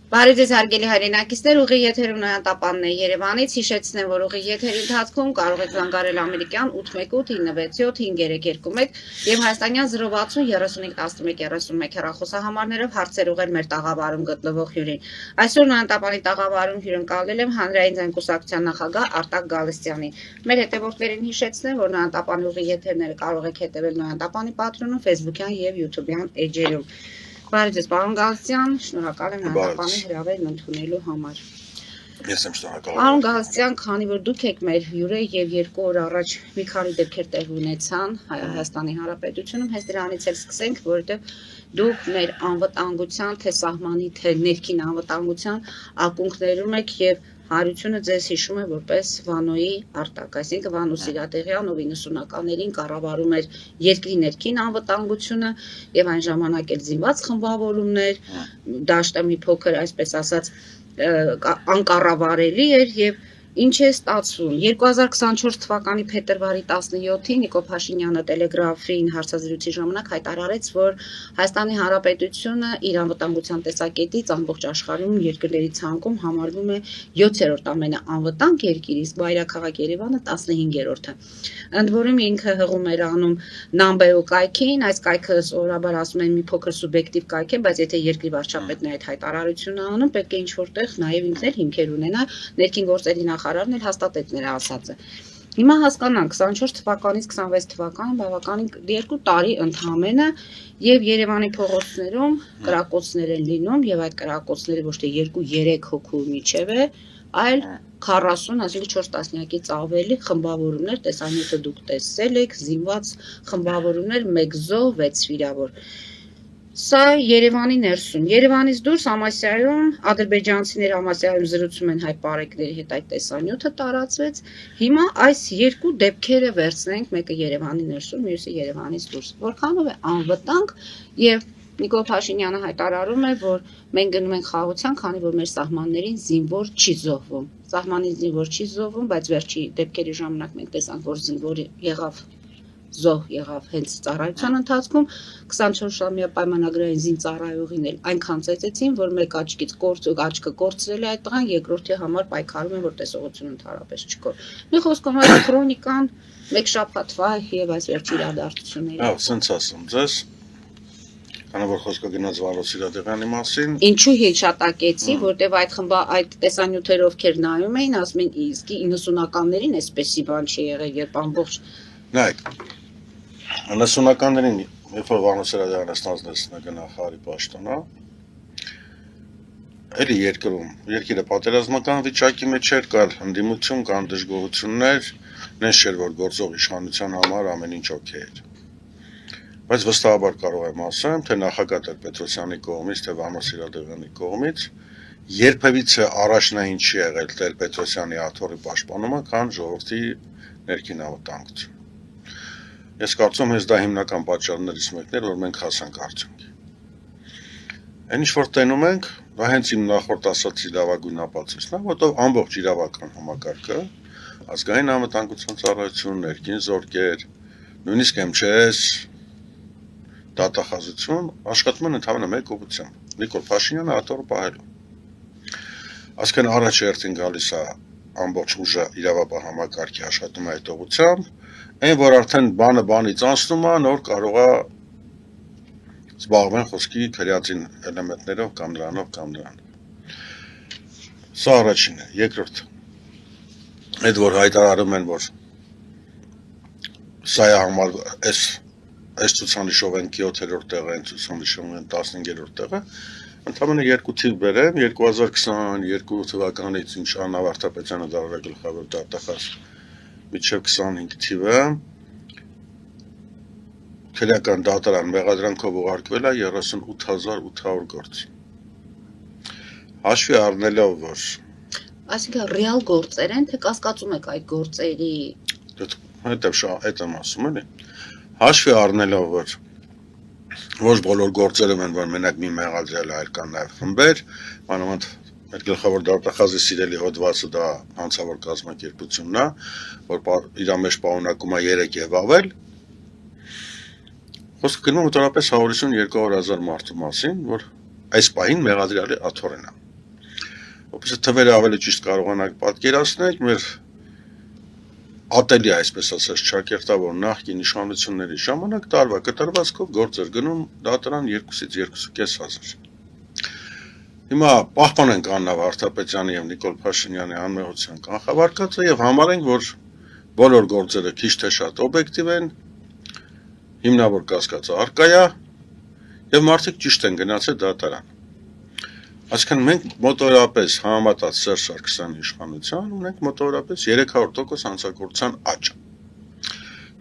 Բարի ձեզ հարգելի հայրենակիցներ, ուղիղ եթերում Նոյան Տապանն է Երևանից, հիշեցնեմ, որ ուղիղ եթերի ընթացքում կարող եք զանգարել ամերիկյան 818-967-521 և հայաստանյան 060 35 11 31 հեռախոսահամարներով հարցեր ուղղել մեր տաղավարում գտնվող հյուրին։ Այսօր Նոյան Տապանի տաղավարում հյուրընկալել եմ հանրային ձայնկուսակցության նախագահ Արտակ Գալստյանին։ Մեր հետևորդներին հիշեցնեմ, որ Նոյան Տապանի ուղիղ եթերները կարող եք հետևել Նոյան Տապանի պատրոնում, Facebook-յան և YouTube-յան էջերում։ Բարի ձեզ, պարոն Գալստյան, շնորհակալ եմ Նոյատապանի հրավերն ընդունելու համար։ Ես եմ շնորհակալ։ Պարոն Գալստյան, քանի որ դուք եք մեր հյուրը եւ 2 օր առաջ մի քանի դեպքեր տեղի ունեցան Հայաստանի Հանրապետությունում, հենց դրանից էլ սկսենք, որովհետեւ դուք մեր անվտանգության, թե սահմանի, թե ներքին անվտանգության ակունքներում եք եւ Հարությունը ձեզ հիշում է որպես Վանոյի Արտակ, այսինքն Վանո Սիրատեղյան, ով 90-ականներին կառավարում էր երկրի ներքին անվտանգությունը եւ այն ժամանակ էլ զինված խմբավորումներ, դաշտը մի փոքր, այսպես ասած, անկառավարելի էր եւ ինչ է ստացվում 2024 թվականի փետրվարի 17-ին Նիկոլ Փաշինյանը տելեգրաֆին հարցազրույցի ժամանակ հայտարարեց, որ Հայաստանի Հանրապետությունը իր անվտանգության տեսակետից ամբողջ աշխարհում երկրների ցանկում համարվում է 7-րդ ամենաանվտանգ երկիր, իսկ մայրաքաղաք Երևանը 15-րդը։ Ընդ որում ինքը հղում էր անում Նամբեո կայքին, այս կայքը սովորաբար ասում են մի փոքր սուբյեկտիվ կայք է, բայց եթե երկրի վարչապետն է այդ հայտարարությունը անում, պետք է ինչ-որտեղ նաև ինքն էլ հիմքեր ունենա, ներքին գործերի նախարարն էլ հաստատեց նրա ասածը։ Հիմա հասկանանք 24 թվականից 26 թվականը բավականին 2 տարի ընդամենը եւ Երևանի փողոցներում կրակոցներ են լինում եւ այդ կրակոցները ոչ թե 2-3 հոգու միջև է, այլ 40, այսինքն 4 տասնյակից ավելի խմբավորումներ, տեսանյութը դուք տեսել եք, զինված խմբավորումներ, 1 զոհ, 6 վիրավոր։ Սա Երևանի ներսում, Երևանից դուրս Ամասիայում ադրբեջանցիները Ամասիայում զրուցում են հայ պարեկների հետ, այդ տեսանյութը տարածվեց։ Հիմա այս 2 դեպքերը վերցնենք, մեկը Երևանի ներսում, մյուսը Երևանից դուրս։ Որքանով է անվտանգ եւ Նիկոլ Փաշինյանը հայտարարում է, որ մենք գնում ենք խաղաղության, քանի որ մեր սահմաններին զինվոր չի զոհվում։ Սահմանին զինվոր չի զոհվում, բայց վերջի դեպքերի ժամանակ մենք տեսանք, որ զինվոր եղավ զոհ եղավ հենց ծառայության ընթացքում 24-ամյա պայմանագրային զինծառայողին էլ այնքան ծեծեցին, որ մեկ աչքից աչքը կորցրել է այդ տղան, երկրորդի համար պայքարում են, որ տեսողությունը ընդհանրապես չկոր։ Մի խոսքով այդ քրոնիկան մեկ շաբաթվա եւ այս վերջի իրադարձությունների։ Հա, սենց ասում ձեզ։ Քանի որ խոսքը գնաց Վանո Սիրատեղյանի մասին։ Ինչու հեչատակեցի, որտեվ այդ տեսանյութերը ովքեր նայում էին, ասում են իսկ 90-ականներին էսպեսի բան չի եղել, երբ ամբողջ Նայեք, 90-ականներին, երբ որ Վանո Սիրատեղյանը ստանձնեց նախարարի պաշտոնը, էլի երկիրը պատերազմական վիճակի մեջ էր, կար ընդդիմություն, կան դժգոհություններ, նենց չէր, որ գործող իշխանության համար ամեն ինչ օքեյ էր։ Բայց վստահաբար կարող եմ ասեմ, թե նախագահ Տեր-Պետրոսյանի կողմից, թե Վանո Սիրատեղյանի կողմից երբևիցե առաջնային չի եղել Տեր-Պետրոսյանի աթոռի պաշտպանումը, քան ժողովրդի ներքին անվտանգություն։ Ես կարծում եմ, հենց դա հիմնական պատճառներից մեկն էր, որ մենք հասանք արդյունքի։ Այն ինչ որ տենում ենք, դա հենց իմ նախորդ ասացի լավագույն ապացույցն է, որտեղ ամբողջ իրավական համակարգը, ազգային անվտանգության ծառայություն, ներքին զորքեր, նույնիսկ MЧS, դատախազություն աշխատում են ընդհանրապես մեկ ուղղությամբ՝ Նիկոլ Փաշինյանը աթոռը պահելու։ Այսինքն առաջ երթին գալիս է ամբողջ ուժը իրավապահ համակարգի աշխատում է այդ ուղղությամբ, այն որ արդեն բանը բանից անցնում է, նոր կարող է զբաղվեն խոսքի քրեատին էլեմենտներով կամ նրանով։ Սա առաջինն է, երկրորդը։ Այդ որ հայտարարում են, որ սա է համար այս ցուցանիշով են 7-րդ տեղը, այն ցուցանիշով են 15-րդ տեղը, ընդամենը 2 թիվ բերեմ 2022 թվականից ինչ Աննա Վարդապետյանը դարել է գլխավոր դատախազ մինչև 25 թիվը քրեական դատարան մեղադրանքով ուղարկվել է 38800 գործ։ Հաշվի առնելով, որ այսինքն ռեալ գործեր են, թե կասկածում եք այդ գործերի։ Այդ եմ ասում էլի։ Հաշվի առնելով, որ ոչ բոլոր գործերում են, որ մենակ մի մեղադրել է, այլ կան նաև խմբեր, մանավանդ այդ գլխավոր դատախազի սիրելի հոդվածը դա հանցավոր կազմակերպությունն է, որ իր մեջ պարունակում է 3 եւ ավել։ Խոսքը գնում մոտավորապես 152,000 մարդու մասին, որ այս պահին մեղադրյալի աթոռ են։ Որպես թվերը ավելի ճիշտ կարողանանք պատկերացնել, մեր ատելի այսպես ասած ճակերտավոր նախկին իշխանությունների ժամանակ տարվա կտրվածքով գործ էր գնում դատարան 2-ից 2.5 հազար։ Հիմա պահպանենք Աննա Վարդապետյանի եւ Նիկոլ Փաշինյանի անմեղության կանխավարկածը եւ համարենք, որ բոլոր գործերը քիչ թե շատ օբյեկտիվ են, հիմնավոր կասկածը առկա է եւ մարդիկ ճիշտ են գնացել դատարան։ Այսինքն մենք մոտորապես համեմատած Սերժ Սարգսյանի իշխանության ունենք մոտորապես 300% հանցագործության աճ։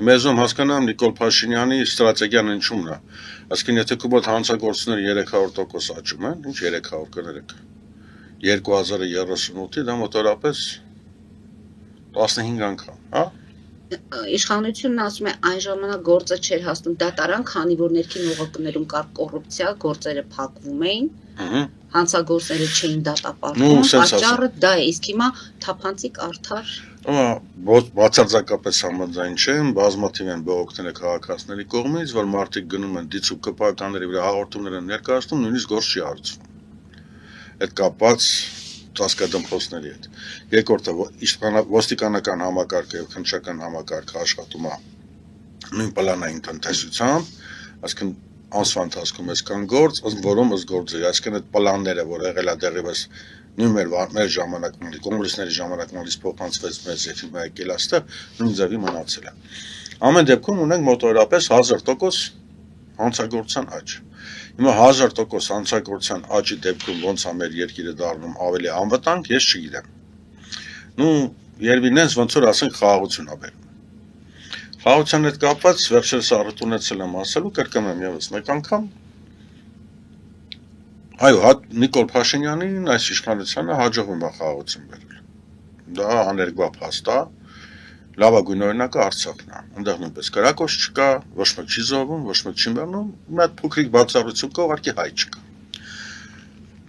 Մեզ ում հասկանամ Նիկոլ Փաշինյանի ստրատեգիան ինչումն է։ Այսինքն եթե կոմոդ հանցագործությունները 300% աճում են, ինչ 300 կներեք։ 2038-ի դա մոտորապես 15 անգամ, հա? Իշխանությունն ասում է այն ժամանակ գործը չէր հասնում դատարան, քանի որ ներքին օղակներում կար կոռուպցիա, գործերը փակվում էին, հանցագործները չէին դատապարտվում, պատճառը դա է, իսկ հիմա թափանցիկ արդար։ Բացարձակապես համաձայն չեմ, բազմաթիվ են բողոքները քաղաքացիների կողմից, որ մարդիկ գնում են դիցուկ կպականների վրա հաղորդումներ են ներկայացնում, նույնիսկ գործ չի հարցվում։ Այդ կապված ծածկադմփոսների հետ։ Երկրորդը ոստիկանական համակարգը եւ քննչական համակարգը աշխատում է նույն պլանային տնտեսությամբ, այսինքն ամսվա ընթացքում կան գործ, որում ըստ գործի, այսինքն այդ պլանները, որ եղել է դեռևս նույն մեր ժամանակների, կոմունիստների ժամանակներից փոխանցվեց մեզ եւ հիմա եկել այստեղ, նույն ձևի մնացել է։ Ամեն դեպքում ունենք մոտորապես 1000% հանցագործության աճ։ Հիմա 1000% հանցագործության աճի դեպքում ոնց է մեր երկիրը դառնում ավելի անվտանգ, ես չգիտեմ։ Երևի նենց ոնց որ ասենք խաղաղություն ա բերում։ Խաղաղության հետ կապված վերջերս առիթ ունեցել եմ ասելու, կրկնեմ եւս մեկ անգամ։ Այո, Նիկոլ Փաշինյանին այս իշխանությանը հաջողվում է խաղաղություն բերել։ Դա աներկբա փաստ է, լավագույն օրինակը Արցախն է։ Այնտեղ նույնպես կրակոց չկա, ոչ մեկ չի զոհվում, ոչ մեկ չի մեռնում, մի հատ փոքրիկ բացառություն կա, ուղղակի հայ չկա։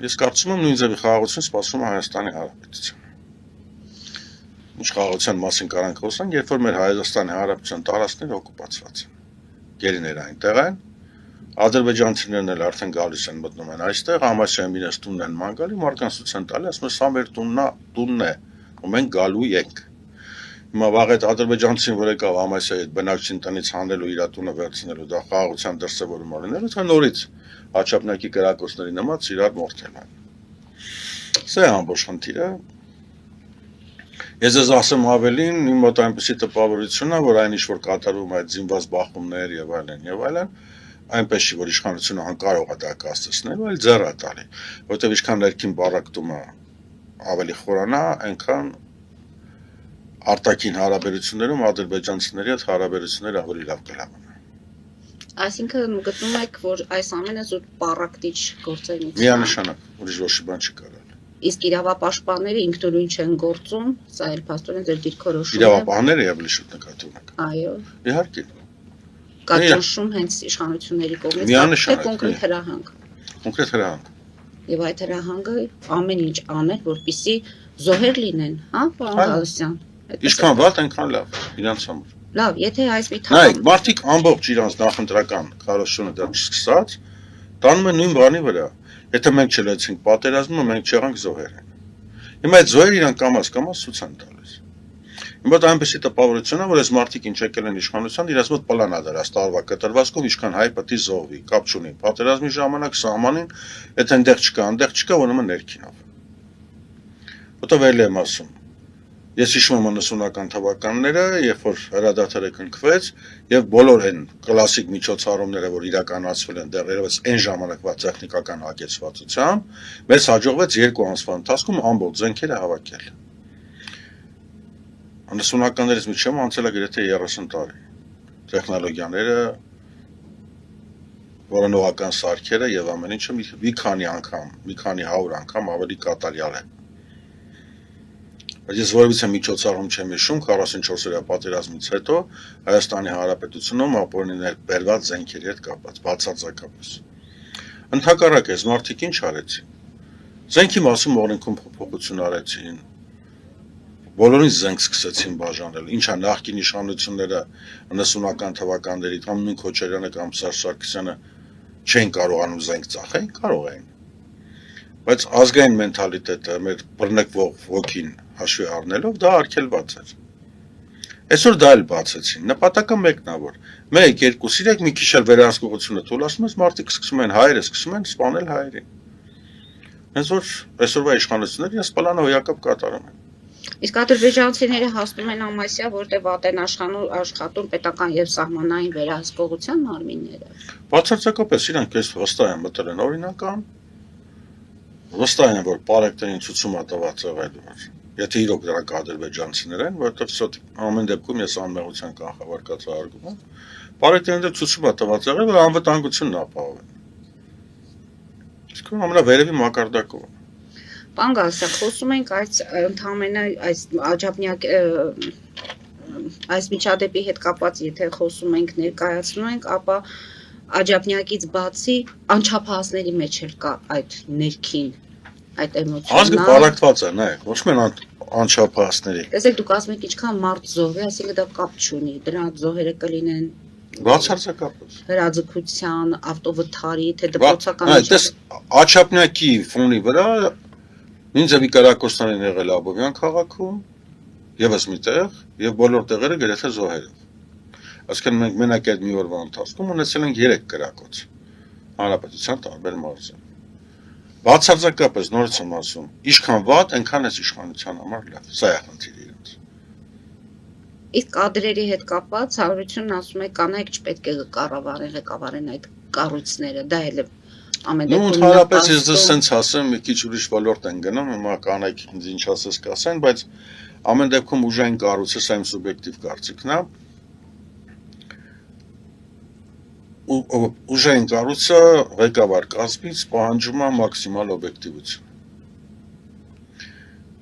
Ես կարծում եմ նույն ձևի խաղաղություն սպասվում է Հայաստանի Հանրապետության։ Ինչ խաղաղության մասին կարանք խոսանք, երբ որ մեր Հայաստանի Հանրապետության տարածքները օկուպացված են։ Գերիները այնտեղ են, ադրբեջանցիներն էլ արդեն գալիս են մտնում են այստեղ, Համասյանի իրենց տունն են մանգալի, մարդկանց ցույց են տալի, ասում են սա մեր տունն է, ու մենք գալու ենք։ Հիմա վաղ այդ ադրբեջանցին, որ եկավ Համասյանի հետ բնակչին տնից հանելու իր տունը վերցնելու, դա խաղաղության դրսևորում լինելու, թե նորից Հաչապնակի կրակոցների նման իրար մորթել են։ Սա է ամբողջ խնդիրը։ Ես ես ասեմ ավելին, իմ մոտ այնպեսի տպավորություն է, որ այն ինչ որ կատարվում է այդ զինված բախումներ եւ այլն, այնպես չի, որ իշխանությունը անկարող է դա կասեցնել, այլ ձեռ է տալի, որտեղ ինչքան ներքին բարակտումը ավելի խորանա, այնքան արտաքին հարաբերություններում ադրբեջանցիների հետ հարաբերությունները ավելի լավ կլինեն։ Այսինքն գտնում եք, որ այս ամենը զուտ պառակտիչ գործերից է։ Միանշանակ, ուրիշ ոչ մի բան չի կարել։ Իսկ իրավապաշտպանները ինքնուրույն չեն գործում, սա էլ փաստորեն ձեր դիրքորոշումն է։ Իրավապահները ավելի շուտ նկատի ունեք։ Այո։ Իհարկե։ Կա ճնշում հենց իշխանությունների կողմից, թե կոնկրետ հրահանգ։ Կոնկրետ հրահանգ։ Եվ այդ հրահանգը ամեն ինչ անել, որպեսզի զոհեր լինեն, հա, պարոն Գալստյան։ Ինչքան վատ, այնքան լավ, իրանց համար։ Լավ, եթե այս մի Նայեք, մարդիկ ամբողջ իրանց նախընտրական քարոզությունը դա չսկսած, տանում են նույն բանի վրա։ Եթե մենք չլեցինք պատերազմը, մենք չեղանք զոհեր։ Հիմա այդ զոհերը իրանք կամաց ցույց են տալիս։ Հիմա դա այնպեսի տպավորություն է, որ այս մարդիկ ինչ եկել են իշխանության, իրաց մոտ պլան ա դրած տարվա կտրվածքով ինչքան հայ պետք է զոհվի, կապ չունի։ Պատերազմի ժամանակ սահմանին, եթե այնտեղ չկա, ուրեմն ներքինով։ Որտեղ էլ եմ ասում։ Ես հիշում եմ 90-ական թվականները, երբ որ հրադադարը կնքվեց, եւ բոլոր այն կլասիկ միջոցառումները, որ իրականացվել են դեռևս այն ժամանակվա տեխնիկական հագեցվածությամբ, մեզ հաջողվեց 2 ամսվա ընթացքում ամբողջ զենքերը հավաքել։ 90-ականներից միջև անցել է գրեթե 30 տարի։ Տեխնոլոգիաները, որոնողական սարքերը եւ ամեն ինչը մի քանի անգամ, մի քանի 100 անգամ ավելի կատարյալ է։ Բայց ես որևիցե միջոցառում չեմ հիշում 44-օրյա պատերազմից հետո Հայաստանի Հանրապետությունում ապօրիններ բերված զենքերի հետ կապված, բացարձակապես։ Ընդհակառակը, այս մարդիկ ինչ արեցին։ Զենքի մասին օրենքում փոփոխություն արեցին։ Բոլորին զենք սկսեցին բաժանել։ Ինչա նախկին իշխանությունները 90-ական թվականների կամ նույն Քոչարյանը կամ Սերժ Սարգսյանը չեն կարողանում զենք ծախեն, կարող էին։ բայց ազգային մենթալիտետը մեր բռնկվող ոգին հաշվի առնելով դա արգելված էր։ Այսօր դա էլ բացեցին։ Նպատակը մեկն է, որ 1-2 սիրեք մի քիչ էլ վերահսկողությունը թույլատում ես, մարդիկ սկսում են հայերը սկսում են սպանել հայերին։ Հենց որ այսօրվա իշխանությունները իրենց պլանը հոյակապ կատարում են։ Իսկ ադրբեջանցիները հասնում են Ամասիա, որտեղ վատ են աշխատում պետական եւ սահմանային վերահսկողության մարմինները։ Բացարձակապես իրանք այս վստահ են մտել են օրինական, վստահ են, որ պարեկտերին ցուցում է տված եղել, որ եթե իրոք դրանք ադրբեջանցիներ են, որովհետև սոտ ամեն դեպքում ես անմեղության կանխավարկած argument եմ, պարեկտերին դեպ ցուցում է տված եղել, որ անվտանգությունն ապահովեն։ Իսկ ամենավերևի մակարդակով։ Պարոն Գալստյան, խոսում ենք ընդհանրապես այս աջափնյակ այս միջադեպի հետ կապված, եթե խոսում ենք ներկայացնում ենք, ապա աջափնյակից բացի անչափահասների մեջ էլ կա այդ ներքին այդ էմոցիոնալ։ Ազգը բարակված է, նայեք, ոչ միայն անչափահասների։ Տեսեք, դուք ասում եք ինչքան մարդ զոհվի, այսինքն դա կապ չունի, դրանք զոհերը կլինեն Բացարձակապես։ հրաձգության, ավտովթարի, թե դպրոցական Այդպես աչափնյակի ֆոնի վրա ինձ Վի Կարակոսյանն եղել Աբովյան քաղաքում, եւս միտեղ, եւ բոլոր տեղերը գրեթե զոհերով։ Այսինքն մենք մենակ այդ մի օրվա ընթացքում ունեցել ենք 3 կրակոց հանրապետության տարբեր մարզերում։ Բացարձակապես նորից եմ ասում, ինչքան վատ, այնքան է իշխանության համար լավ։ Սա է խնդիրը իրենց։ Իսկ կադրերի հետ կապված հարությունն ասում է կանայք չպետք է ղեկավարեն այդ կառույցները, դա էլ է ամեն դեպքում։ Նույն հարաբերս ես դες ասեմ, մի քիչ ուրիշ ոլորտ են գնում, հիմա կանայք ինձ ինչ ասես կասեն, բայց ամեն դեպքում ուժային կառույցը սա իմ սուբյեկտիվ կարծիքն է։ Ուժային կառույցը ղեկավար կազմից պահանջում է մաքսիմալ օբյեկտիվություն։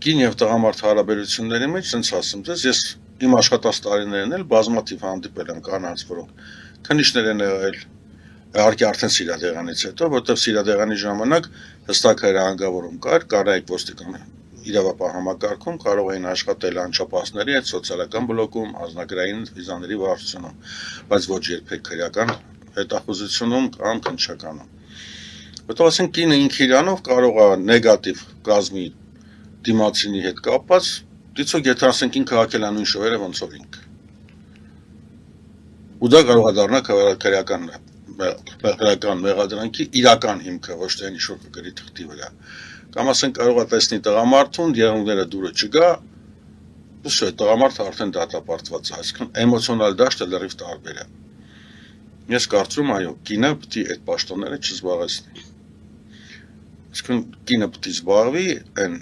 Կին եւ տղամարդ հարաբերությունների մեջ, ասենց ասեմ, ես իմ աշխատած տարիներն էլ բազմաթիվ հանդիպել եմ կանանց, որոնք քննիչներ են եղել, իհարկե արդեն սիրադեղանից հետո, որտեղ սիրադեղանի ժամանակ հստակ հրահանգավորում կար այդ ոստիկան իրավապահ համակարգում կարող էին աշխատել անչափահասների հետ սոցիալական բլոկում, անձնագրային վիզաների վարչությունում, բայց ոչ երբեք քրեական հետախուզությունում կամ քննչականում։ Որտեղ ասենք կինը ինքը իրանով կարող է նեգատիվ կազմի դիմացինի հետ կապված, դիցոք եթե ասենք ինքը հակել է նույն շոուերը ոնց որ ինքը։ Ու դա կարող է դառնալ քրեական մեղադրանքի իրական հիմքը, ոչ թե ինչ-որ գրի թղթի վրա։ Կամ ասենք կարող է տեսնի տղամարդուն, երանգները դուրը չգա, ուսո տղամարդը արդեն դատապարտված է, այսինքն էմոցիոնալ դաշտը լրիվ տարբեր է։ Ես կարծում այո, կինը պետք է այդ պաշտոնները չզբաղեցնի։ Այսինքն կինը պետք է զբաղվի այն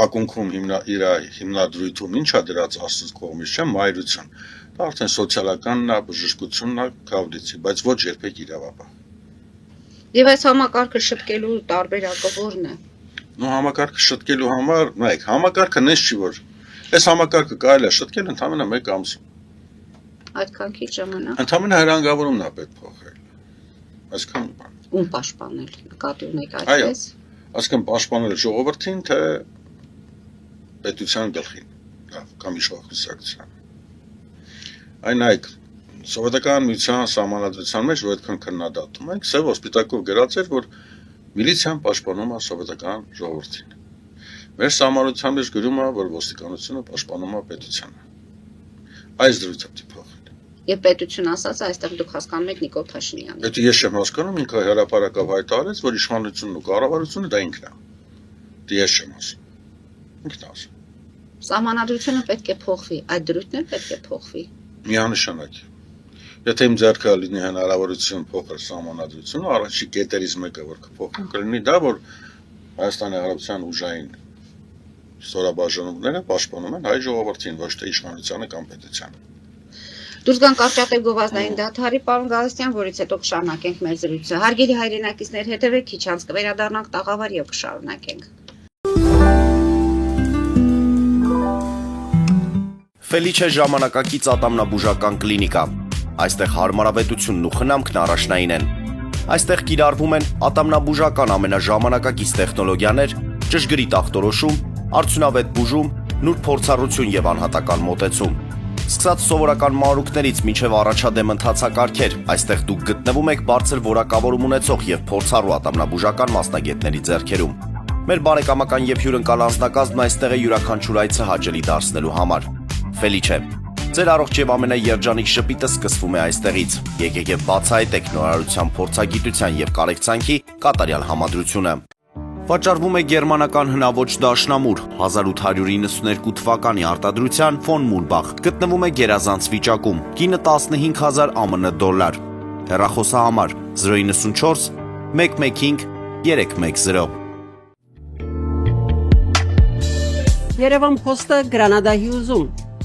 ակունքում իր հիմնադրույթում ինչա դրած Աստծո կողմից չէ մայրություն։ Դա արդեն սոցիալականն է, բժշկությունն է, կավլիցի, բայց ոչ երբեք իրավապահ։ Եվ այս համակարգը շտկելու տարբերակը ո՞րն է։ Նո համակարգը շտկելու համար, նայեք, համակարգը նես չի որ։ Այս համակարգը կարելի է շտկել ընդամենը 1 ամսում։ Այդքան քիչ ժամանակ։ Ընդամենը հրանգավորումն է պետք փոխել։ Այսքան բան։ Ում պաշտպանել, նկատի ունեք այդպես։ Այսինքն պաշտպանել ժողովրդին, թե պետության գլխին, կամ իշխանության։ Այն նայեք, սովետական միության սահմանադրության մեջ, որ այդքան քննադատում ենք, սև ոսպիտակով գրած էր, որ միլիցիան պաշտպանում է սովետական ժողովրդին։ Մեր սահմանադրության մեջ գրում է, որ ոստիկանությունը պաշտպանում է պետությանը։ Այս դրույթը պետք է փոխել։ Եվ պետություն ասած, այստեղ դուք հասկանում եք Նիկոլ Փաշինյանին։ Եթե ես չեմ հասկանում, ինքը հրապարակավ հայտարարեց, որ իշխանությունն ու կառավարությունը դա ինքն է։ Դե ես չեմ ասում։ Ինքն է ասում։ Սահմանադրությունը պետք է փոխվի, այդ դրույթն էլ պետք է փոխվի։ Միանշանակ։ Եթե իմ ձեռքը լինի հնարավորություն փոխել սահմանադրությունը, առաջի կետերից մեկը որ կփոխեմ, կլինի դա, որ Հայաստանի Հանրապետության ուժային ստորաբաժանումները պաշտպանում են հայ ժողովրդին, ոչ թե իշխանությանը կամ պետությանը։ Դուրս գանք Արճակետ գովազդային դադարի, պարոն Գալստյան, որից հետո կշարունակենք մեր զրույցը։ Հարգելի հայրենակիցներ, հետևեք, քիչ անց կվերադառնանք տաղավար եւ կշարունակենք։ Ֆելիչե ժամանակակից ատամնաբուժական կլինիկա։ Այստեղ հարմարավետությունն ու խնամքն առաջնային են։ Այստեղ կիրառվում են ատամնաբուժական ամենաժամանակակից տեխնոլոգիաներ, ճշգրիտ ախտորոշում, արդյունավետ բուժում, նուրբ փորձառություն եւ անհատական մոտեցում։ Սկսած սովորական մանրուքներից մինչև առաջադեմ ընթացակարգեր, այստեղ դուք գտնվում եք բարձր որակավորում ունեցող եւ փորձառու ատամնաբուժական մասնագետների ձեռքերում։ Մեր բարեկամական եւ հյուրընկալ անձնակազմն այստեղ է յուրաքանչյուր այցը հաճելի դարձնելու համար։ Ֆելիչե, ձեր առողջ եւ ամենաերջանիկ շպիտը սկսվում է այստեղից։ Եկեք եւ բացահայտեք նորարարության փորձագիտության եւ կարեկցանքի կատարյալ համադրությունը։ Վաճառվում է գերմանական հնաոճ դաշնամուր 1892 թվականի արտադրության ֆոն Մուլբախ, գտնվում է գերազանց վիճակում, կինը 15,000 ԱՄՆ դոլար, հեռախոսահամար 094 115 310։ Երևան փոստը Գրանադայի ուզում,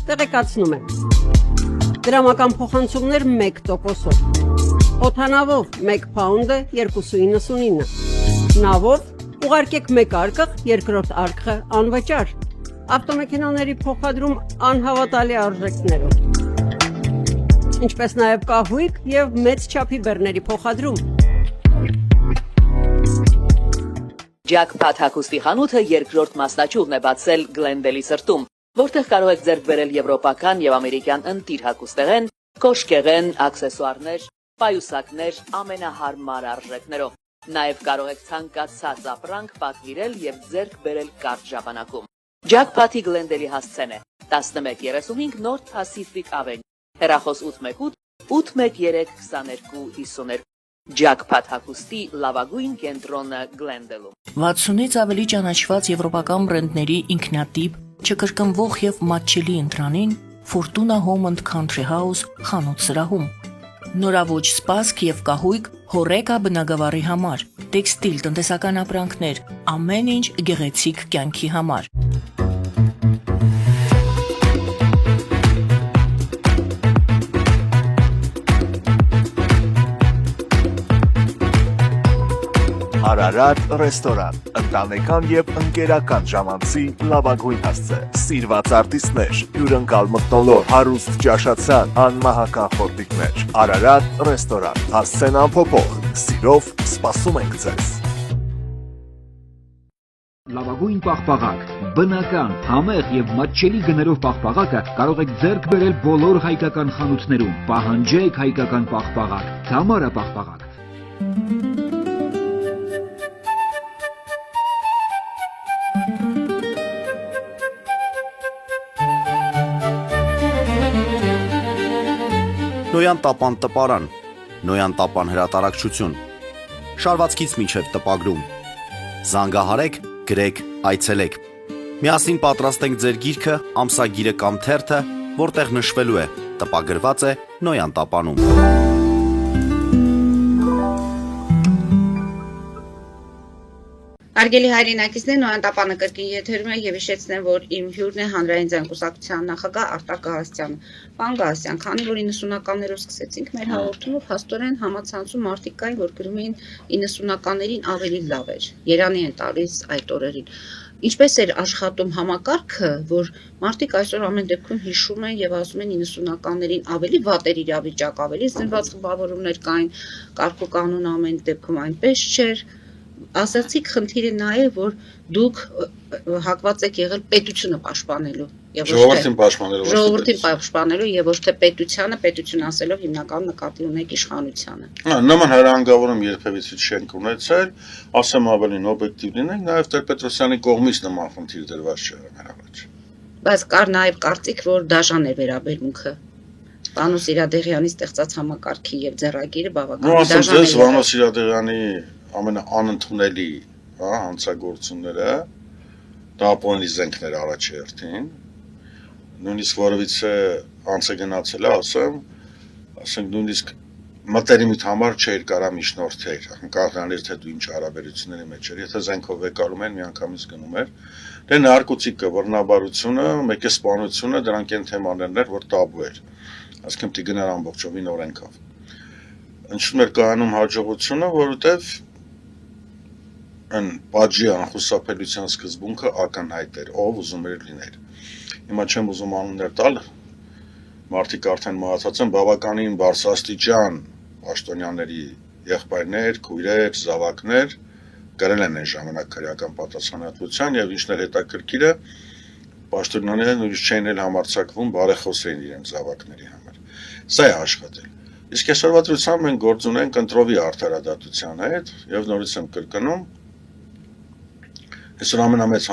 տեղեկացնում է։ Դրամական փոխանցումներ 1%-ով, օդանավով 1 պաունդը 2.99, նավով ուղարկեք մեկ արկղ, երկրորդ արկղը անվճար, ավտոմեքենաների փոխադրում անհավատալի արժեքներով, ինչպես նաև կահույք և մեծ չափի բեռների փոխադրում։ Ջաքփաթ հագուստի խանութը երկրորդ մասնաճյուղն է բացել Գլենդելի սրտում, որտեղ կարող եք ձեռք բերել եվրոպական եւ ամերիկյան ընտիր հագուստեղեն, կոշկեղեն, աքսեսուարներ, պայուսակներ ամենահարմար արժեքներով։ Նաև կարող եք ցանկացած ապրանք պատվիրել եւ ձեռք բերել կարճ ժամանակում։ Ջաքփաթի Գլենդելի հասցեն է 1135 North Pacific Avenue, հեռախոս 818 813 2252։ Ջաքփաթ հագուստի լավագույն կենտրոնը Գլենդելում։ 60-ից ավելի ճանաչված եվրոպական բրենդների ինքնատիպ, չկրկնվող եւ մատչելի ընտրանին Fortuna Home and Country House խանութ սրահում։ Նորավոճ սպասք եւ կահույք հորեկա բնագավառի համար, տեքստիլ տնտեսական ապրանքներ, ամեն ինչ գեղեցիկ կյանքի համար։ Արարատ ռեստորան, ընտանեկան եւ ընկերական ժամանցի լավագույն հասցե, սիրված արտիստներ, հյուրընկալ մթնոլորտ, հարուստ ճաշացան, անմահական խորտիկներ։ Արարատ ռեստորան, հասցեն անփոփոխ, սիրով սպասում ենք ձեզ։ Լավագույն պաղպաղակ, բնական, համեղ եւ մատչելի գներով պաղպաղակը կարող եք ձեռք բերել բոլոր հայկական խանութներում։ Պահանջեք հայկական պաղպաղակ, Թամարա պաղպաղակ։ Նոյան տապան տպարան, Նոյան տապան հրատարակչություն, շարվածքից մինչև տպագրում, զանգահարեք, գրեք, այցելեք, միասին պատրաստենք ձեր գիրքը, ամսագիրը կամ թերթը, որտեղ նշվելու է, տպագրված է Նոյան տապանում։ Հարգելի հայրենակիցներ, Նոյան տապանը կրկին եթերում է եւ հիշեցնեմ, որ իմ հյուրն է հանրային ձեռնարկության նախագահ Արտակ Գահասյանը։ Պարոն Գահասյան, քանի որ 90-ականներով սկսեցինք մեր հաղորդումը, փաստորեն համացանցում մարդիկ կային, որ գրում էին 90-ականներին ավելի լավ էր։ Երանի են տալիս այդ օրերին։ Ինչպես էր աշխատում համակարգը, որ մարդիկ այսօր ամեն դեպքում հիշում են եւ ասում են 90-ականներին ավելի վատ էր իրավիճակ, ավելի զինված խմբավորումներ կային, կարգ ու կանոն ամեն դեպքում այնպես չէր։ Ասացիք խնդիրը նա է, որ դուք հակված եք եղել պետությունը պաշտպանելու եւ ժողովրդին պաշտպանելու եւ ոչ թե պետություն ասելով հիմնական նկատի ունեք իշխանությանը։ Նման հրանգավորում երբևիցե չենք ունեցել, ասեմ ավելին օբյեկտիվ լինենք, նաեւ Տեր-Պետրոսյանի կողմից նման խնդիր դրված չէ մեր առաջ։ Բայց կար նաեւ կարծիք, որ դաժան է վերաբերմունքը։ Վանո Սիրադեղյանի ստեղծած համակարգի եւ ձեռագիրը բավական դաժան է։ Վանո Սիրադեղյանի ամենաանընդունելի հանցագործությունները դա ապոնի զենքներ առաջերտին, նույնիսկ որովիցե անցը գնացել է, ասենք նույնիսկ մտերիմիտ համար չէր կարա միջնորդեր, կարողանալ թե դու ինչ հարաբերությունների մեջ էր, եթե զենքով վեկարում են, միանգամից գնում էր, դե նարկոտիկը, որնաբարությունը, մեկ է սպանությունը, դրանք են թեմաներն էր, որ տաբու էր, ասկեմ պիտի գնար ամբողջովին օրենքով։ Ինչու՞մ էր կայանում հաջողությունը, որովհետև այն պատժի անխուսափելիության սկզբունքը ակնհայտ էր, ով ուզում էր լիներ։ Հիմա չեմ ուզում անուններ տալ, մարդիկ արդեն մահացած են, բավականին բարձրաստիճան պաշտոնյաների եղբայրներ, քույրեր, զավակներ գրել են այն ժամանակ քրեական պատասխանատվության եւ ինչն էր հետաքրքիրը, պաշտոնյաները նույնիսկ չէին էլ համարձակվում բարեխոսեին իրենց զավակների համար։ Սա է աշխատել։ Իսկ այսօրվա դրությամբ մենք գործ ունենք ընտրովի արդարադատության հետ եւ նորից եմ կրկնում Այսօր ամենամեծ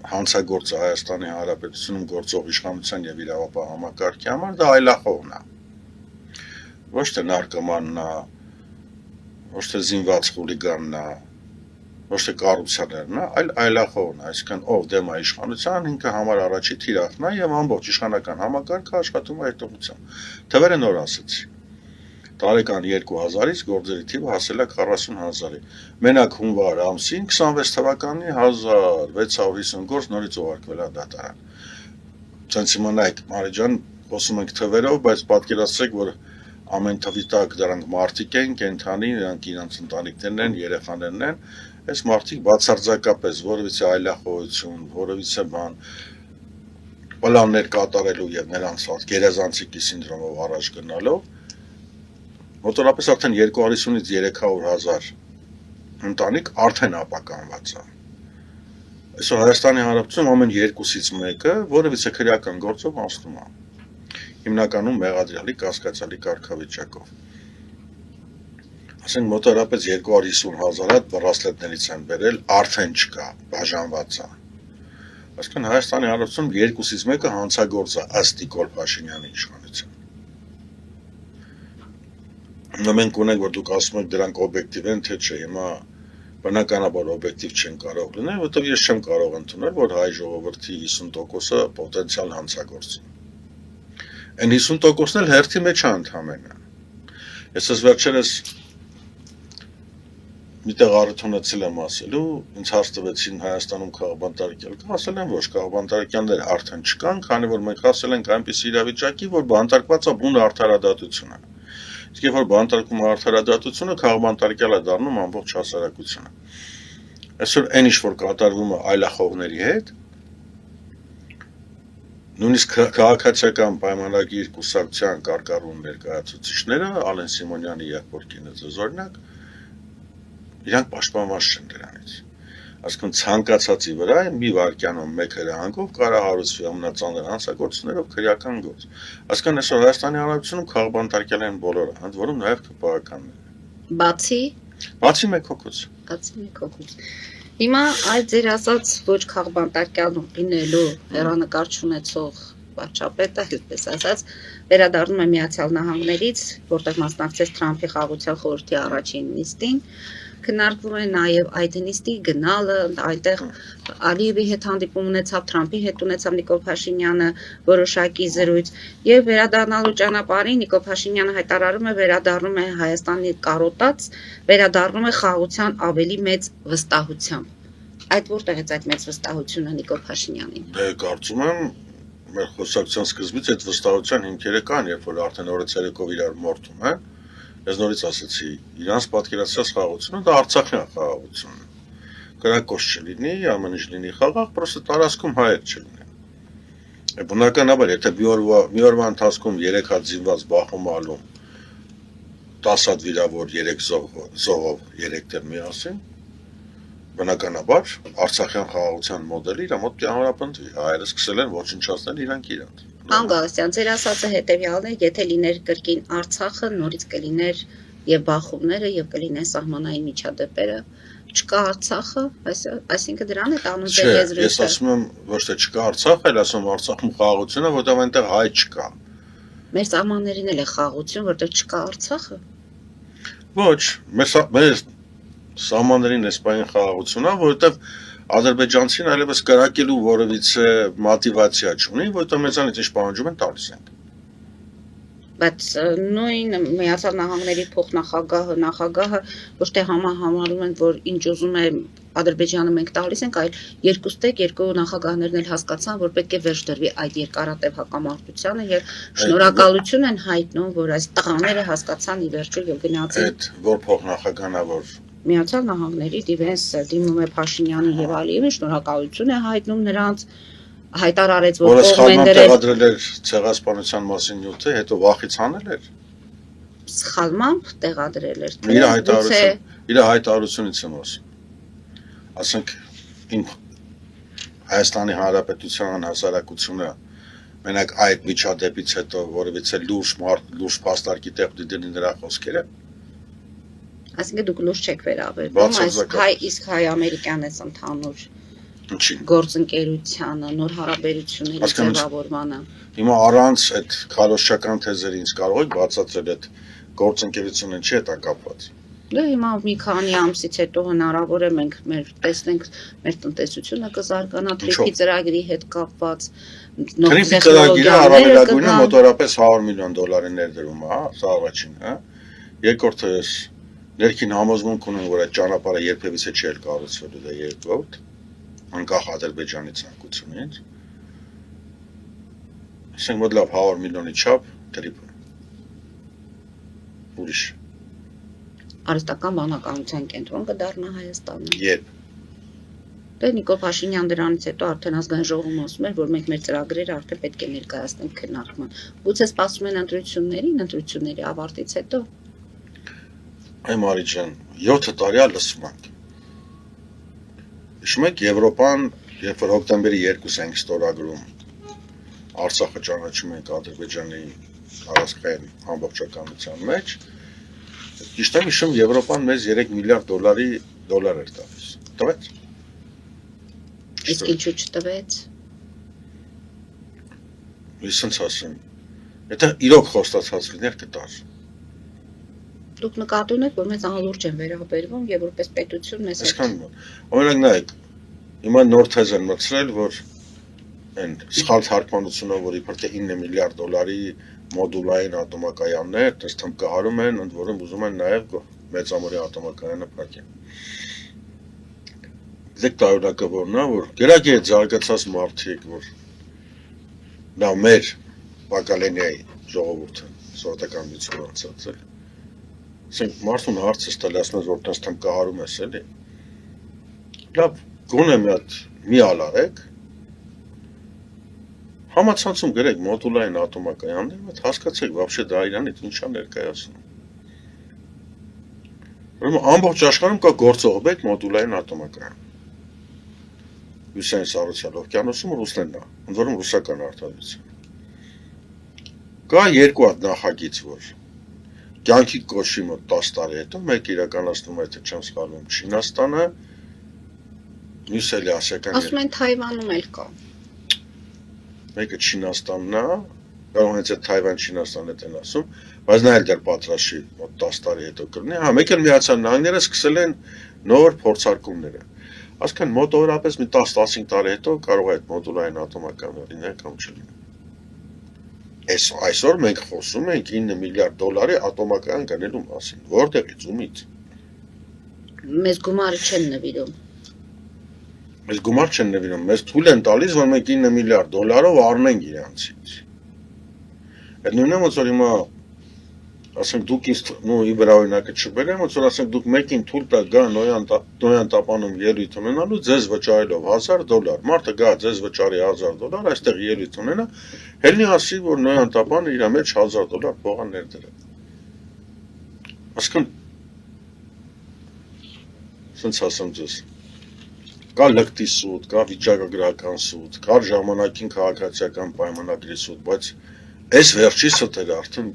հանցագործը Հայաստանի Հանրապետությունում գործող իշխանության եւ իրավապահ համակարգի համար դա այլախոհն է։ Ոչ թե նարկոմանն է, ոչ թե զինված խուլիգանն է, ոչ թե կառուցիաներն է, այլ այլախոհն է, այսինքն ով դեմ է իշխանության, ինքը համար առաջի թիրախն է եւ ամբողջ իշխանական համակարգը աշխատում է այդ ուղղությամբ։ Թվերը նոր ասեցի։ Տարեկան 2000-ից գործերի թիվը հասել է 40,000-ի։ Մենակ հունվար ամսին 26 թվականի 1650 գործ նորից ուղարկվել է դատարան։ Ցենց իմանայք, Մարի ջան, խոսում ենք թվերով, բայց պատկերացրեք, որ ամեն թվի տակ դրանք մարդիկ են, կենդանի, նրանք իրենց ընտանիքներն են, երեխաներն են, այս մարդիկ բացարձակապես որևիցե այլախոհություն, որևիցե բան պլաններ կատարելու եւ նրանց գերազանցիկի սինդրոմով առաջ գնալով մոտորապես արդեն 250-ից 300,000 ընտանիք արդեն ապականված է։ Այսօր Հայաստանի Հանրապետությունում ամեն 2-ից 1-ը որևիցե քրեական գործով անցնում է։ Հիմնականում մեղադրյալի կասկածալի կարգավիճակով։ Ասենք մոտորապես 250,000 հատ բռասլետներից են բերել, արդեն չկա, բաժանված է։ Այսինքն Հայաստանի Հանրապետությունում 2-ից 1-ը հանցագործ է ըստ Նիկոլ Փաշինյանի իշխանության։ Մենք ունենք, որ դուք ասում եք դրանք օբյեկտիվ են, թե չէ, հիմա բնականաբար օբյեկտիվ չեն կարող լինել, որովհետև ես չեմ կարող ընդունել, որ հայ ժողովրդի 50%-ը պոտենցիալ հանցագործ է։ Այն 50%-ն էլ հերթի մեջ է ընդհանրապես։ Ես վերջերս միտեղ առթունացել եմ ասելու, ինձ հարց տվեցին Հայաստանում քաղբանտարկյալ կա, ասել եմ ոչ, քաղբանտարկյալներ արդեն չկան, քանի որ մենք ասել ենք այնպիսի իրավիճակի, որ բանտարկված է բուն արդարադատությունը։ Իսկ երբ որ բանտարկում է արդարադատությունը, քաղբանտարկյալը դառնում ամբողջ հասարակությունը։ Այսօր այն ինչ որ կատարվում է այլախոհների հետ, նույնիսկ քաղաքացիական պայմանագիր կուսակցության կարգառուն ներկայացուցիչները, Ալեն Սիմոնյանի եղբոր կինը օրինակ, իրանք պաշտպանված չեն դրանից։ Այսինքն ցանկացածի վրա մի վայրկյանում մեկ հրահանգով կարող հարուցվի ամենածանր հանցագործություններով քրեական գործ։ Այսինքն այսօր Հայաստանի Հանրապետությունում քաղբանտարկյալ են բոլորը, ընդ որում նաև ԿՊԱ-ականները։ Բացի մեկ հոգուց։ Հիմա այդ ձեր ասած ոչ քաղբանտարկյալ լինելու հեռանկար չունեցող վարչապետը, այսպես ասած, վերադառնում է Միացյալ Նահանգներից, որտեղ մասնակցեց Թրամփի խաղաղության խորհրդի առաջին նիստին, քննարկվում է նաև այդ նիստի գնալը, այնտեղ Ալիևի հետ հանդիպում ունեցավ, Թրամփի հետ ունեցավ Նիկոլ Փաշինյանը որոշակի զրույց, եւ վերադառնալու ճանապարհին Նիկոլ Փաշինյանը հայտարարում է, վերադառնում է Հայաստանի կարոտած, վերադառնում է խաղաղության ավելի մեծ վստահությամբ։ Այդ որտեղից այդ մեծ վստահությունը Նիկոլ Փաշինյանին։ Դե կարծում եմ մեր խոսակցության սկզբից այդ վստահության հիմքերը կան, երբ որ արդեն օրը ցերեկով իրար մորթում է, ես նորից ասացի, իրանց պատկերացրած խաղաղությունը դա Արցախյան խաղաղությունն է։ Կրակոց չլինի, ամեն ինչ լինի խաղաղ, պրոստը տարածքում հայեր չլինեն։ Բնականաբար, եթե մի օրվա ընթացքում 3 հատ զինված բախում ալում, 10 հատ վիրավոր, 3 զոհով, 3 դեմ միասին, բնականաբար Արցախյան խաղաղության մոդելը իր մոտ կհամապնդվի, հայերը սկսել են ոչնչացնել իրանք իրանք։ Պարոն Գալստյան, ձեր ասածը հետևյալն է, եթե լիներ կրկին Արցախը, նորից կլիներ եւ բախումները եւ կլինեն սահմանային միջադեպերը, չկա Արցախը, այսինքն դրան է տանում ձեր եզրույթը։ Ես ասում եմ ոչ թե չկա Արցախը, այլ ասում Արցախում խաղաղությունը, որտեղ այնտեղ հայ չկա։ Մեր սահմաններին էլ է խաղաղություն, որտեղ չկա Արցախը։ Ոչ, մեր սահմաններին էսպային խաղաղությունն է, որովհետև ադրբեջանցին այլևս կրակելու որևիցե մոտիվացիա չունի, որովհետև մեզանից ինչ պահանջում են տալիս ենք։ Բայց նույն Միացյալ Նահանգների փոխնախագահը ոչ թե համարում են, որ ինչ ուզում է Ադրբեջանը մենք տալիս ենք, այլ երկու նախագահներն էլ հասկացան, որ պետք է վերջ դրվի այդ երկարատև հակամարտությանը եւ շնորհակալություն են հայտնում, որ այս տղաները հասկացան ի վերջո եւ գնացին։ Այդ որ փոխնախագահանա որ Միացյալ Նահանգների դիվենս դիմում է Փաշինյանի եւ Ալիևին, շնորհակալություն է հայտնում նրանց, հայտարարեց, որ կողմ են դրել տեղադրել էր ցեղասպանության մասին նյութը, հետո վախից հանել էր։ Սխալմամբ տեղադրել էր։ Իր հայտարարությունից եմ ասում։ Ասենք Հայաստանի Հանրապետության հասարակությունը մենակ այդ միջադեպից հետո որևիցե լուրջ փաստարկի տեղ դիտի նրա խոսքերը։ Այսինքն դուք լուրջ չեք վերաբերվում իսկ հայ-ամերիկյան էս ընդհանուր Ինչին։ գործընկերությանը, նոր հարաբերությունների ձևավորմանը։ Հիմա առանց այդ քարոզչական թեզերի ինձ կարող եք բացատրել այդ գործընկերությունը չի հետա կապված։ Դե հիմա մի քանի ամսից հետո հնարավոր է մենք տեսնենք մեր տնտեսությունը կզարգանա թրիփի ծրագրի հետ կապված Թրիփի ծրագիրը առավելագույնը մոտորապես $100 միլիոն ներդրում է, հա, սա առաջինը, հա։ Երկրորդը ներքին համոզմունք ունեն, որ այդ ճանապարհը երբևիցե չի կառուցվելու, դա երկրորդ, անկախ Ադրբեջանի ցանկությունից։ Ասենք մոտ լավ 100 միլիոնի չափ թրիփը։ Ուրիշ արհեստական բանականության կենտրոն կդառնա Հայաստանը։ Երբ։ Դե Նիկոլ Փաշինյան դրանից հետո արդեն ազգային ժողովում ասում էր, որ մենք մեր ծրագրերը արդեն պետք է ներկայացնենք քննարկման։ Գուցե սպասում են ընտրությունների ավարտից հետո։ Այ Մարի ջան, 7 տարի է լսում ենք։ Հիշում եք Եվրոպան, երբ որ հոկտեմբերի 2-ը ենք ստորագրում, Արցախը ճանաչում ենք Ադրբեջանի առանցքային ամբողջականության մեջ, ճիշտ եմ հիշում Եվրոպան մեզ $3 միլիարդ դոլար էր տալիս։ Տվեց։ Իսկ ինչու չտվեց։ Իսենց ասեմ։ Եթե իրոք խոստացած լիներ կտար։ Դուք նկատի ունեք, որ մեզ անլուրջ են վերաբերվում եւ որպես պետություն մեզ Այսքան օրինակ նայեք, հիմա նոր թեզ են մտցրել, որ այն սխալ թարգմանությունով, որ իբր թե $9 միլիարդ մոդուլային ատոմակայաններ, դες թմկահարում են, ընդ որում ուզում են նաեւ մեծամորի ատոմակայանը փակեն։ Դեք տարօրինակը որն է, որ գերակի է զարգացած մարդիկ, որ դա մեր Բակալենիայի ժողովուրդը սովետական միությունը անցած է։ Ասենք մարդուն հարցը ստել ասում ես, որ տես թմկահարում ես էլի։ Լավ, գոնե մի ալարեք, համացանցում գրեք մոդուլային ատոմակայաններ, բայց հասկացեք, вообще դա իրանից ինչա ներկայացնում։ Ուրեմն ամբողջ աշխարհում կա գործող մեկ մոդուլային ատոմակայան։ Հյուսային Սառուցյալ օվկիանոսում Ռուսնենն է, ընդ որում ռուսական արտադրություն։ Կա երկու հատ նախագիծ, որ կյանքի կոչվի մոտ 10 տարի հետո մեկ իրականացնում է, թե չեմ սխալվում, Չինաստանը, մյուսը էլի ասիական։ Ասում են Թայվանում էլ կա։ Մեկը Չինաստանն է, կարող հենց այդ Թայվան-Չինաստանն են ասում, բայց նա էլ դեռ պատրաստ չի մոտ 10 տարի հետո կլինի։ Հա, մեկ էլ Միացյալ Նահանգները սկսել են նոր փորձարկումները։ Այսինքն մոտավորապես մի 10-15 տարի հետո կարող է այդ մոդուլային ատոմակայանը լինել կամ չլինի։ Այսօր մենք խոսում ենք $9 միլիարդ ատոմակայան գնելու մասին, որտեղից ումից։ Մեզ գումարը չեն նվիրում։ Մեզ գումար չեն նվիրում, մեզ թույլ են տալիս, որ մենք $9 միլիարդ առնենք իրանցից։ Այդ նույնը ոնց որ հիմա ասենք դուք ինձ ի վրա օրինակը չբերեմ, ոնց որ ասենք դուք մեկին թույլ տա գա Նոյան տապանում ելույթ ունենալու ձեզ վճարելով $1,000, մարդը գա ձեզ վճարի $1,000, այստեղ ելույթ ունենա, հելնի ասի, որ Նոյան տապանը իր մեջ $1,000 փող ներդրել։ Այսինքն սենց ասեմ ձեզ։ Կա լկտի սուտ, կա վիճակագրական սուտ, կա ժամանակին քաղաքացիական պայմանագրի սուտ, բայց այս վերջի սուտերը արդեն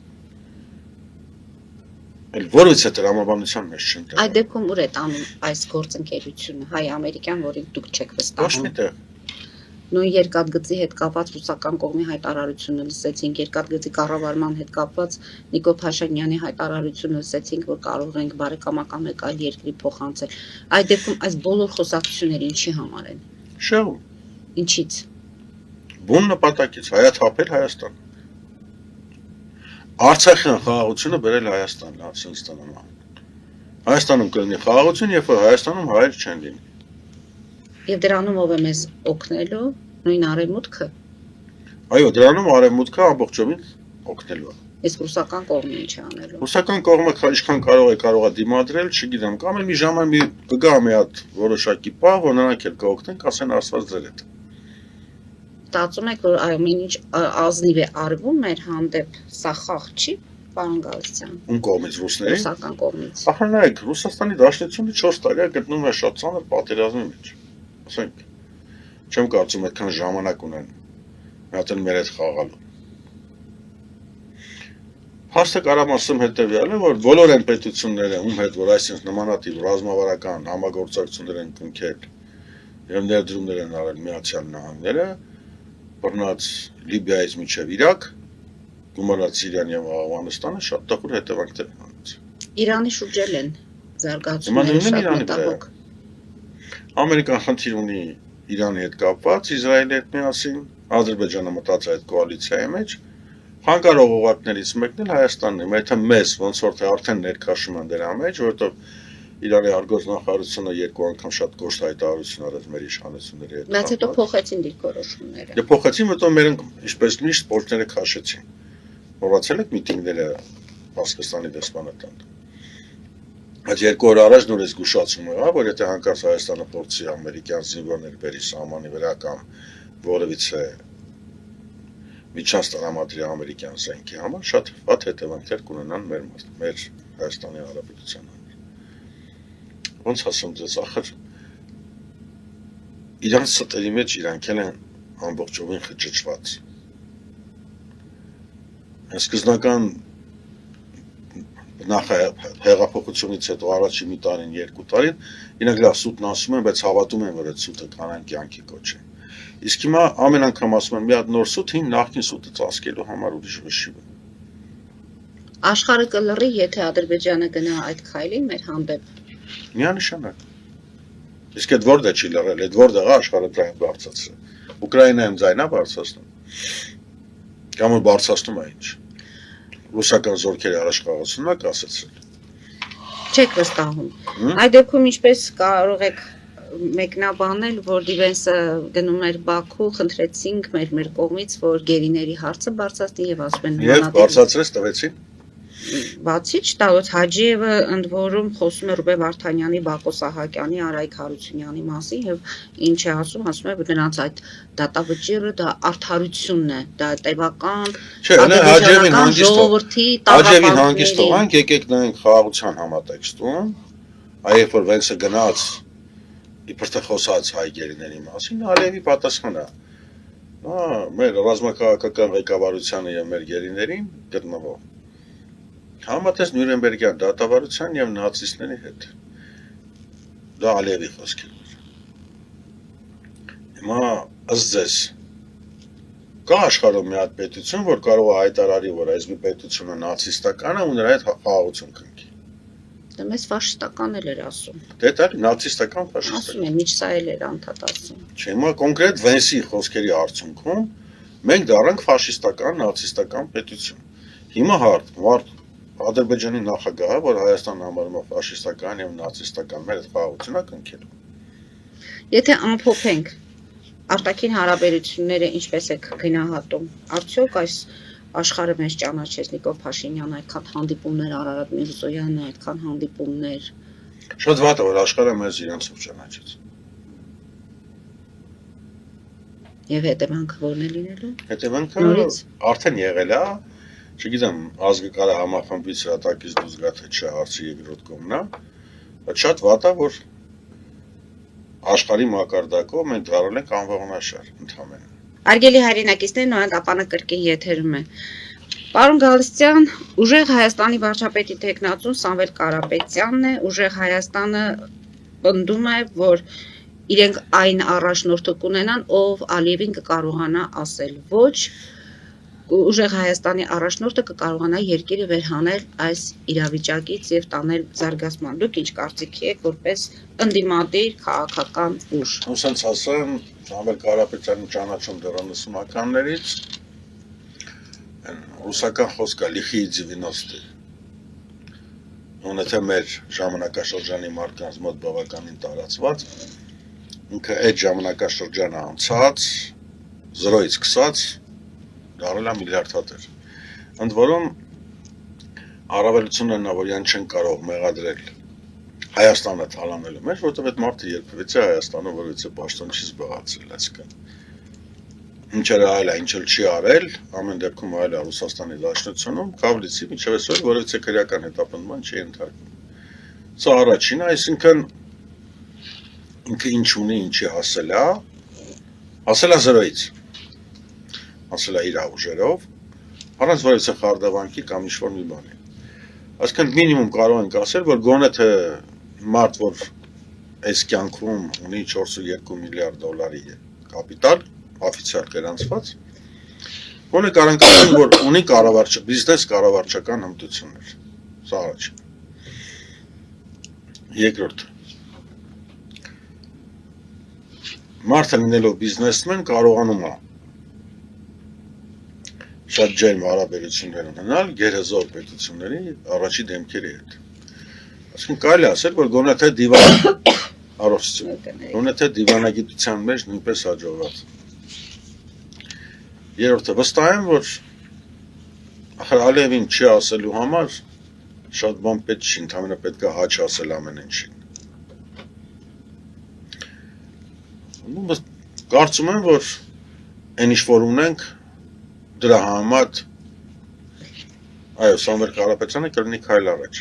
որից է տրամաբանության մեջ չեն տեղ։ Այդ դեպքում ուր է տանում այս գործընկերությունը, հայ-ամերիկյան, որին դուք չեք վստահում։ Ոչ մի տեղ։ Նույն երկաթգծի հետ կապված ռուսական կողմի հայտարարությունը լսեցինք, երկաթգծի կառավարման հետ կապված Նիկոլ Փաշինյանի հայտարարությունը լսեցինք, որ կարող ենք բարեկամական մեկ այլ երկրի փոխանցել։ Այդ դեպքում այս բոլոր խոսակցությունները ինչի համար են։ Շեղում։ Ինչից։ Բուն նպատակից հայաթափել Հայաստան։ Արցախյան խաղաղությունը բերել Հայաստան, ասեն ստանում։ Հայաստանում կլինի խաղաղություն, երբ որ Հայաստանում հայեր չեն լինի։ Եվ դրանում ով է մեզ օգնելու, նույն արևմուտքը։ Այո, դրանում արևմուտքը ամբողջովին օգնելու է։ Իսկ ռուսական կողմը ինչ է անելու։ Ռուսական կողմը ինչքան կարող է դիմադրել, չգիտեմ, կամ էլ մի ժամանակ կգա մի հատ որոշակի պահ, որ նրանք էլ կօգնեն, ասեն ասված ձեր հետ։ Ստացում եք, որ ամեն ինչ ազնիվ է արվում մեր հանդեպ, սա խաղ չի, պարոն Գալստյան։ Ում կողմից ռուսների։ Ռուսական կողմից։ Ահա նայեք, Ռուսաստանի Դաշնությունը 4 տարի է գտնվում է շատ ծանր պատերազմի մեջ։ Ասենք, չեմ կարծում այդքան ժամանակ ունեն մի հատ էլ մեր հետ խաղալու։ Փաստը կարամ ասեմ հետևյալը, որ բոլոր այն պետությունները, ում հետ որ այսինքն նմանատիպ ռազմավարական համագործակցություններ են կնքել եւ ներդրումներ են արել Միացյալ Նահանգները, բռնած Լիբիայից մինչեւ Իրաք, գումարած Սիրիան եւ Աֆղանստանը շատ տխուր հետևանքներ են ունեցել։ Իրանի շուրջել են զարգացումները Նույնն շատ Իրանի մտահոգ։ Ամերիկան խնդիր ունի Իրանի հետ կապված, Իսրայելի հետ միասին, Ադրբեջանը մտած այդ կոալիցիայի մեջ, խանգարող օղակներից մեկն էլ Հայաստանն է, եթե մեզ ոնց որ թե արդեն ներքաշում են դրա մեջ, որովհետեւ Իրանի արտգործնախարարությունը երկու անգամ շատ կոշտ հայտարարություն արեց մեր իշխանությունների հետ։ Բայց հետո փոխեցին դիրքորոշումները։ Դե փոխեցին, հետո մերոնք ինչպես միշտ պոլկները քաշեցին։ Մոռացել եք միտինգները Պասկստանի դեսպանատան։ Այդ երկու օր առաջ նորից զգուշացում եղավ, որ եթե հանկարծ Հայաստանը փորձի ամերիկյան զինվորներ բերի սահմանի վրա կամ որևիցե միջանց տրամադրի ամերիկյան զենքի համար, շատ վատ հետևանքներ կունենան մեր Հայաստանի Հանրապետության համար։ Ոնց ասեմ ձեզ, ախր իրանց ստերի մեջ իրանք են ամբողջովին խճճված։ Սկզբնական նախ հեղափոխությունից հետո առաջի մի տարին, երկու տարին իրանք լավ սուտն ասում են, բայց հավատում են, որ այդ սուտը կանան կյանքի կոչեն։ Իսկ հիմա ամեն անգամ ասում են մի հատ նոր սուտ, հին նախքին սուտը ծածկելու համար ուրիշ վշիվ է։ Աշխարհը կլռի, եթե Ադրբեջանը գնա այդ քայլին մեր հանդեպ։ Միանշանակ։ Իսկ այդ որտե չի լռել, այդ որտեղ է աշխարհը ձայն բարձրացրել։ Ուկրաինայում ձայնա բարձրացնում։ Կամ որ բարձրացնում է ինչ։ Ռուսական զորքերի առաջխաղացումն է կասեցրել։ Չեք վստահում։ Այդ դեպքում ինչպես կարող եք մեկնաբանել, որ Դիվենսը գնում էր Բաքու, խնդրեցինք մեր կողմից, որ գերիների հարցը բարձրացնի եւ ասում են Եվ բարձրացրեց տվեցին։ Բացի չտալոց Հաջիևը ընդ որում խոսում է Ռուբեն Վարդանյանի, Բակո Սահակյանի, Արայք Հարությունյանի մասին եւ ինչ է ասում է, որ նրանց այդ դատավճիռը դա արդարությունն է, դա տևական Հաջիևին ժողովրդի հանգիստ տղանք, եկեք նայենք խաղաղության համատեքստում, այ որ Վենսը գնաց իբր թե խոսած հայ գերիների մասին, Ալիևի պատասխանը մեր ռազմաքաղաքական ղեկավարությանը եւ մեր գերիներին գտնվող Համատես Նյուրնբերգյան դատավարության եւ նացիստների հետ։ Դա Ալիևի խոսքեր։ Հիմա ըստ ձեզ կա աշխարհում մի հատ պետություն, որ կարող է հայտարարի, որ այս մի պետությունը նացիստական է ու նրա հետ խաղաղություն կնքի։ Դա մեզ ֆաշիստական էր ասում։ Դե դա նացիստական ֆաշիստական։ Ասում եմ, ինչ սա էր անդադ ասում։ Չէ, հիմա կոնկրետ Վենսի խոսքերի արդյունքում մենք դառանք ֆաշիստական, նացիստական պետություն։ Հիմա հարթ Ադրբեջանի նախագահը, որ Հայաստանը համարում է ֆաշիստական եւ նացիստական, մեր խաղաղությունը կնքելու։ Եթե ամփոփենք արտաքին հարաբերությունները ինչպես է գնահատում, արդյոք այս աշխարհը մեզ ճանաչեց Նիկոլ Փաշինյանը, այդքան հանդիպումներ Արարատ Միրզոյանը, այդքան հանդիպումներ։ Շատ վատ է, որ աշխարհը մեզ իրենցով ճանաչեց։ Եվ հետևանքը որն է լինելու։ Հետևանքը արդեն եղել է։ Չգիտեմ, ազգը կարա համախմբից հրատակից դուրս գա թե չէ հարցի երկրորդ կողմն է, բայց շատ վատ է, որ աշխարհի մակարդակով մենք դառել ենք անողնաշար ընդհանրապես։ Արգելի հայրենակիցներ, նորանդ ապանը կրկին եթերում է։ Պարոն Գալստյան, ուժեղ Հայաստանի վարչապետի տեխնացուն Սամվել Կարապետյանն է, ուժեղ Հայաստանը պնդում է, որ իրենք այն առաջնորդը կունենան, ով Ալիևին կկարողանա ասել ոչ, ուժեղ Հայաստանի առաջնորդը կկարողանա երկիրը վերհանել այս իրավիճակից եւ տանել զարգացման։ Դուք ինչ կարծիքի եք որպես ընդդիմադիր քաղաքական ուժ։ Ուսանց ասեմ, Սամվել Կարապետյանի ճանաչում դեռ 90-ականներից ռուսական խոսքը լիխի 90-ը։ Ունեթե մեր ժամանակաշրջանի մարդկանց մոտ բավականին տարածված, ինքը այդ ժամանակաշրջանը անցած, 0-ից սկսած դառել է միլիարդատեր։ Ընդ որում առավելությունն նա, որ յան չեն կարող մեղադրել Հայաստանը թալանելու մեջ, որտեղ այդ մարդը երբևիցե Հայաստանը որևիցե պաշտոն չի զբաղեցրել, այսինքն ինչ էր այլ, ինչ էլ չի արել, ամեն դեպքում այլ է Ռուսաստանի Դաշնությունում, Կավլիցի միջև այսօր որևիցե քրեական հետապնդման չի ենթարկվում։ Սա առաջինը, այսինքն ինքը ինչ ունի, ինչի հասել է 0-ից։ Ասել է իր ուժերով, Առանց որևէ խարդավանքի կամ ինչ-որ մի բանի։ Այսինքն մինիմում կարող ենք ասել, որ գոնե թե մարդ, որ այս կյանքում ունի 4.2 միլիարդ դոլարի կապիտալ, օֆիցիալ գրանցված, գոնե կարող ենք ասել, որ ունի բիզնես կառավարչական հմտություններ։ Սա առաջին։ Երկրորդ։ Մարդը լինելով բիզնեսմեն կարողանում է շատ ջերմ հարաբերություններ ունենալ գերհզոր պետությունների առաջի դեմքերի հետ։ Այսինքն կարելի ասել, որ գոնե թե դիվանագիտության մեջ նույնպես հաջողված։ Երրորդը վստահ եմ, որ Ալիևին չի ասելու համար շատ բան պետք չի, ընդհանրապես պետք է հաչ ասել ամեն ինչին։ Կարծում եմ, որ այն ինչ որ ունենք դրա համար այո, Սամվել Կարապետյանը կլինի քայլ առաջ։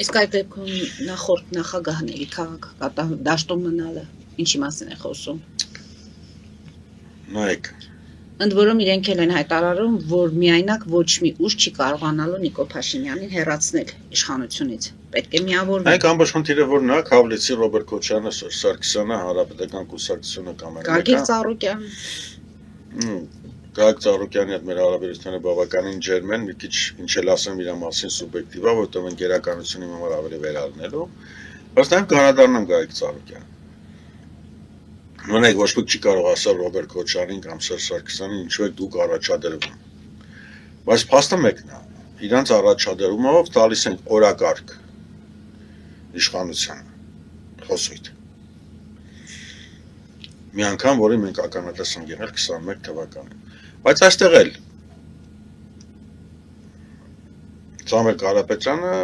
Իսկ այդ դեպքում նախորդ նախագահների քաղաքական դաշտում մնալը ինչի մասին է խոսում։ Նայեք, Ընդ որում իրենք էլ են հայտարարում, որ միայնակ ոչ մի ուժ չի կարողանալու Նիկոլ Փաշինյանին հեռացնել իշխանությունից։ Պետք է միավորվեն։ Այդ ամբողջ խնդիրը որն է, Քավլեցի Ռոբերտ Քոչարյանը, Սարգսյանը, Հանրապետական կուսակցությունը կամ Գագիկ Ծառուկյան։ Գագիկ Ծառուկյանի հետ մեր հարաբերությունները բավականին ջերմ են, մի քիչ ինչ էլ ասեմ իր մասին սուբյեկտիվ է, որտեղ են գերականությունի համար ավելի վերալնելու, բայց նաև կանադառնամ Գագիկ Ծառուկյան։ Մենակ ոչ ոք չի կարող ասել Ռոբերտ Քոչարյանին կամ Սերժ Սարգսյանին ինչու եք դուք առաջադրվում։ Բայց փաստը մեկն է, իրանց առաջադրումով տալիս են օրակարգ իշխանությանը, խոսույթ։ Մի անգամ, որի մենք ականատես ենք եղել 21 թվականին։ Բայց այստեղ էլ Սամվել Կարապետյանը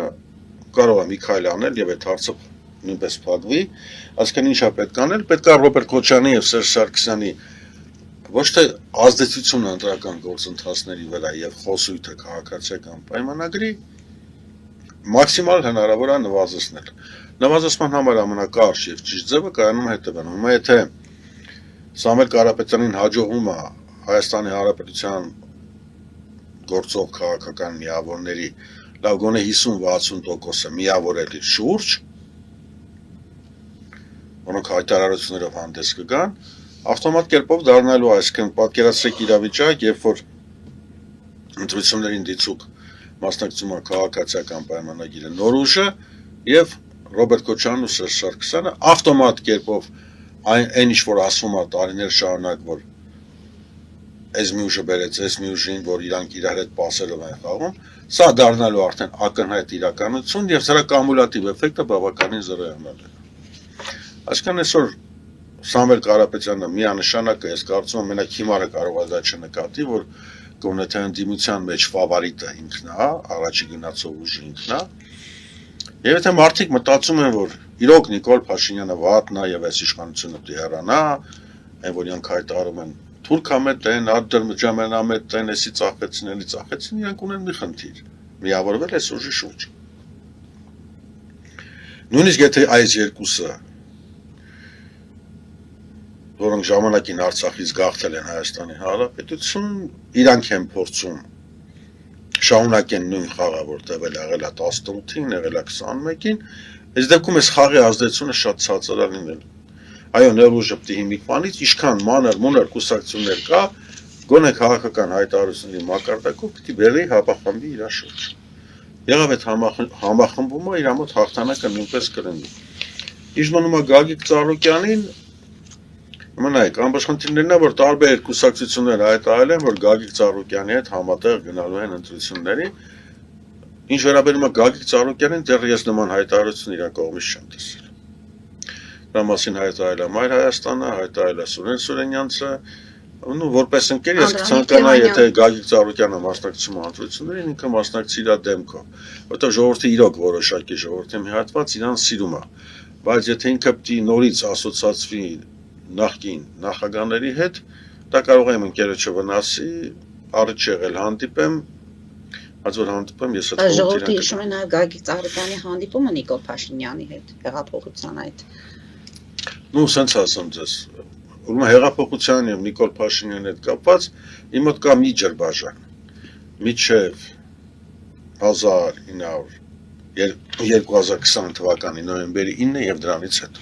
կարող է մի քայլ անել եւ այդ հարցը նույնպես փակվի, այսինքն ինչա պետք անել, պետք է Ռոբերտ Քոչարյանի եւ Սերժ Սարգսյանի ոչ թե ազդեցությունը ընտրական գործընթացների վրա եւ խոսույթը քաղաքացիական պայմանագրի մաքսիմալ հնարավոր է նվազեցնել։ Նվազեցման համար ամենակարճ եւ ճիշտ ձևը կայանում հետեւն։ Հիմա եթե Սամվել Կարապետյանին հաջողում է Հայաստանի Հանրապետության գործող քաղաքական միավորների լավ գոնե 50-60%-ը միավորել իր շուրջ, որոնք հայտարարություններով հանդես կգան, ավտոմատ կերպով դառնալու այսինքն պատկերացրեք իրավիճակ, երբ որ ընտրություններին դիցուկ մասնակցում է քաղաքացիական պայմանագիրը նոր ուժը եւ Ռոբերտ Քոչարյանն ու Սերժ Սարգսյանը ավտոմատ կերպով այն ինչ որ ասում է տարիներ շարունակ, որ այս մի ուժը բերեց, այս մի ուժին, որ իրանք իրար հետ պասերով են խաղում, սա դառնալու արդեն ակնհայտ իրականություն եւ սրա կումուլատիվ էֆեկտը բավականին զրոյանալ է։ Այսինքն այսօր Սամվել Կարապետյանը միանշանակ է, ես կարծում եմ մենակ հիմարը կարող է դա չնկատի, որ գոնե թե ընդդիմության մեջ ֆավորիտը ինքն է, առաջի գնացող ուժը ինքն է։ Եվ եթե մարդիկ մտածում են, որ իրոք Նիկոլ Փաշինյանը վատն է եւ այս իշխանությունը պետք է հեռանա, այն որ իրանք հայտարարում են թուրքամետ են, ադրբեջանամետ են, էսի ծախեցին, իրանք ունեն մի խնդիր՝ միավորվել այս ուժի շուրջ։ Նույնիսկ եթե այս երկուսը որոնք ժամանակին Արցախից գաղթել են Հայաստանի Հանրապետություն, իրանք են փորձում շարունակեն նույն խաղը, որ տևել եղել է 18-ին, եղել է 21-ին, այս դեպքում այս խաղի ազդեցությունը շատ ցածր է լինել։ Այո, ներուժը պետք է հիմի բանից, ինչքան մանր կուսակցություններ կա, գոնե քաղաքական հայտարարությունների մակարդակով պետք է բերի հապախմբի իր շուրջ։ Եղավ այդ համախմբումը իր մոտ հաղթանակը նույնպես կլինի։ Ինչ մնում է Գագիկ Ծառուկյանին, Մնայք, ամբողջ խնդիրներն է, որ տարբեր կուսակցություններ հայտարարել են, որ Գագիկ Ծառուկյանի հետ համատեղ գնալու են ընտրությունների։ Ինչ վերաբերում է Գագիկ Ծառուկյանին, դեռ ես նման հայտարարություն իր կողմից չեմ տեսել։ Դրա մասին հայտարարել է Մայր Հայաստանը, հայտարարել է Սուրեն Սուրենյանցը, ու որպես ընկեր ես կցանկանայի, եթե Գագիկ Ծառուկյանը մասնակցում է ընտրություններին, ինքը մասնակցի իր դեմքով, որտեղ ժողովրդի իրոք որոշակի ժողովրդի մի հատված իրան սիրում է, բայց եթե ինքը պետք է նորից ասոցացվի նախկին նախագահների հետ, դա կարող եմ ընկերոջը վնասի, առիթ եղել հանդիպեմ, բայց որ հանդիպեմ ես այդ կողմից ժողովրդի հիշում է նաև Գագիկ Ծառուկյանի հանդիպումը Նիկոլ Փաշինյանի հետ հեղափոխության այդ։ Ну, սենց ասեմ ձեզ, ուրեմն հեղափոխության եւ Նիկոլ Փաշինյանի հետ կապված իմ մոտ կա մի ջրբաժան։ Միջև 2020 թվականի նոյեմբերի 9-ը եւ դրանից հետո։